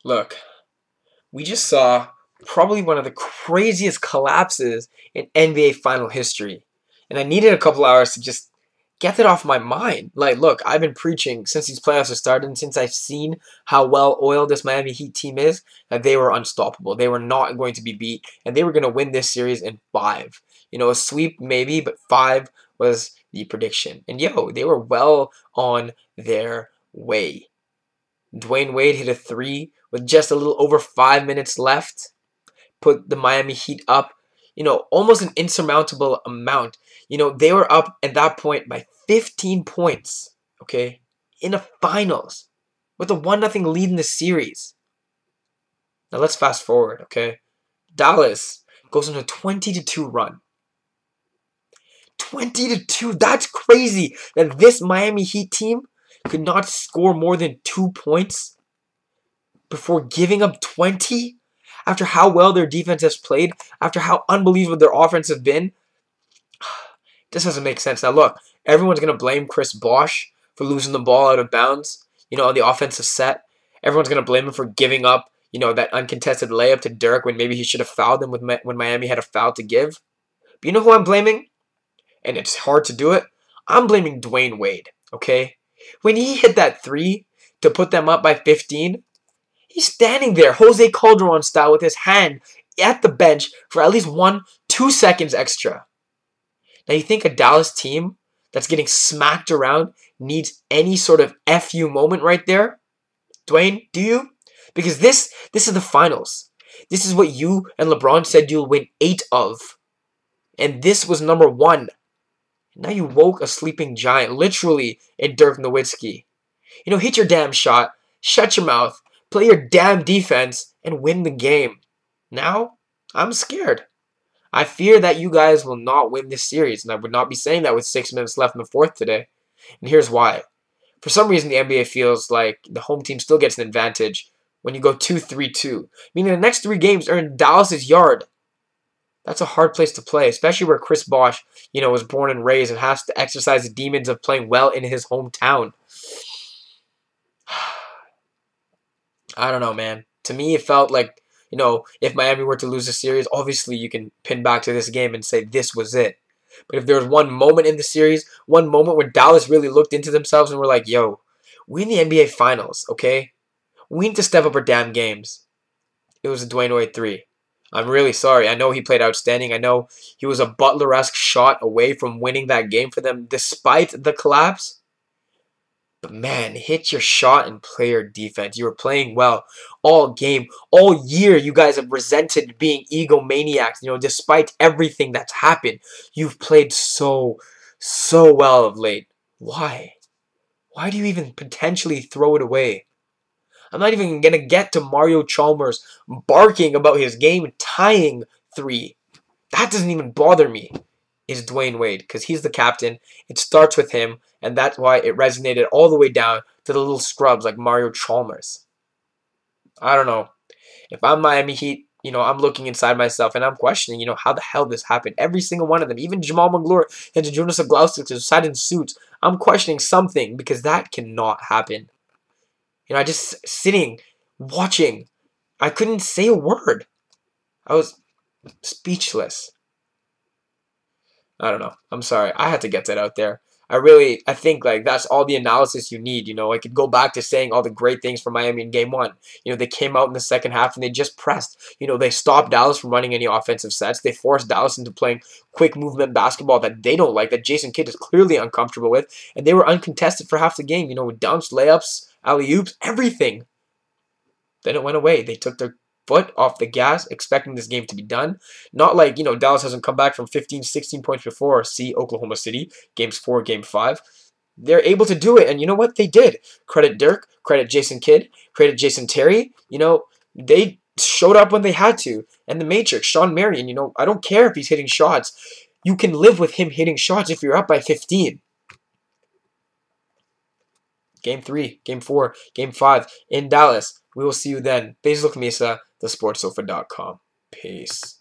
Look, we just saw probably one of the craziest collapses in NBA final history. And I needed a couple hours to just get that off my mind. Like, look, I've been preaching since these playoffs have started and since I've seen how well oiled this Miami Heat team is, that they were unstoppable. They were not going to be beat, and they were going to win this series in 5. You know, a sweep maybe, but 5 was the prediction. And yo, they were well on their way. Dwayne Wade hit a 3 with just a little over 5 minutes left, put the Miami Heat up, almost an insurmountable amount. They were up at that point by 15 points, okay, in the finals with a 1-0 lead in the series. Now let's fast forward, okay? Dallas goes on a 20-2 run. 20-2, that's crazy that this Miami Heat team could not score more than 2 points before giving up 20 after how well their defense has played, after how unbelievable their offense has been. This doesn't make sense. Now look, everyone's going to blame Chris Bosh for losing the ball out of bounds, on the offensive set. Everyone's going to blame him for giving up, that uncontested layup to Dirk when maybe he should have fouled him when Miami had a foul to give. But you know who I'm blaming? And it's hard to do it. I'm blaming Dwayne Wade, okay? When he hit that 3 to put them up by 15, he's standing there, Jose Calderon style, with his hand at the bench for at least 1-2 seconds extra. Now, you think a Dallas team that's getting smacked around needs any sort of FU moment right there? Dwayne, do you? Because this is the finals. This is what you and LeBron said you'll win 8 of. And this was number 1. Now you woke a sleeping giant, literally, in Dirk Nowitzki. Hit your damn shot, shut your mouth, play your damn defense, and win the game. Now, I'm scared. I fear that you guys will not win this series, and I would not be saying that with 6 minutes left in the 4th today. And here's why. For some reason, the NBA feels like the home team still gets an advantage when you go 2-3-2, meaning the next 3 games are in Dallas's yard. That's a hard place to play, especially where Chris Bosh, was born and raised and has to exercise the demons of playing well in his hometown. I don't know, man. To me, it felt like, if Miami were to lose the series, obviously you can pin back to this game and say this was it. But if there was one moment in the series, one moment where Dallas really looked into themselves and were like, yo, we're in the NBA Finals, okay? We need to step up our damn games. It was a Dwayne Wade 3. I'm really sorry. I know he played outstanding. I know he was a Butler-esque shot away from winning that game for them despite the collapse. But man, hit your shot and play your defense. You were playing well all game, all year. You guys have resented being egomaniacs. Despite everything that's happened, you've played so well of late. Why? Why do you even potentially throw it away? I'm not even going to get to Mario Chalmers barking about his game tying 3. That doesn't even bother me. Is Dwayne Wade, because he's the captain. It starts with him, and that's why it resonated all the way down to the little scrubs like Mario Chalmers. I don't know. If I'm Miami Heat, I'm looking inside myself and I'm questioning, how the hell this happened. Every single one of them, even Jamal Magloire and Jonas Aglauskas who sat in suits, I'm questioning something because that cannot happen. I just sitting, watching. I couldn't say a word. I was speechless. I don't know. I'm sorry. I had to get that out there. I think like that's all the analysis you need. I could go back to saying all the great things for Miami in game 1. They came out in the second half and they just pressed. They stopped Dallas from running any offensive sets. They forced Dallas into playing quick movement basketball that they don't like, that Jason Kidd is clearly uncomfortable with. And they were uncontested for half the game. With dunks, layups, alley-oops, everything. Then it went away. They took their foot off the gas, expecting this game to be done. Not like, Dallas hasn't come back from 15, 16 points before. See Oklahoma City, games 4, game 5. They're able to do it, and you know what? They did. Credit Dirk, credit Jason Kidd, credit Jason Terry. They showed up when they had to. And the Matrix, Sean Marion, I don't care if he's hitting shots. You can live with him hitting shots if you're up by 15. Game 3, Game 4, Game 5 in Dallas. We will see you then. Bezluk Mesa, thesportsofa.com. Peace.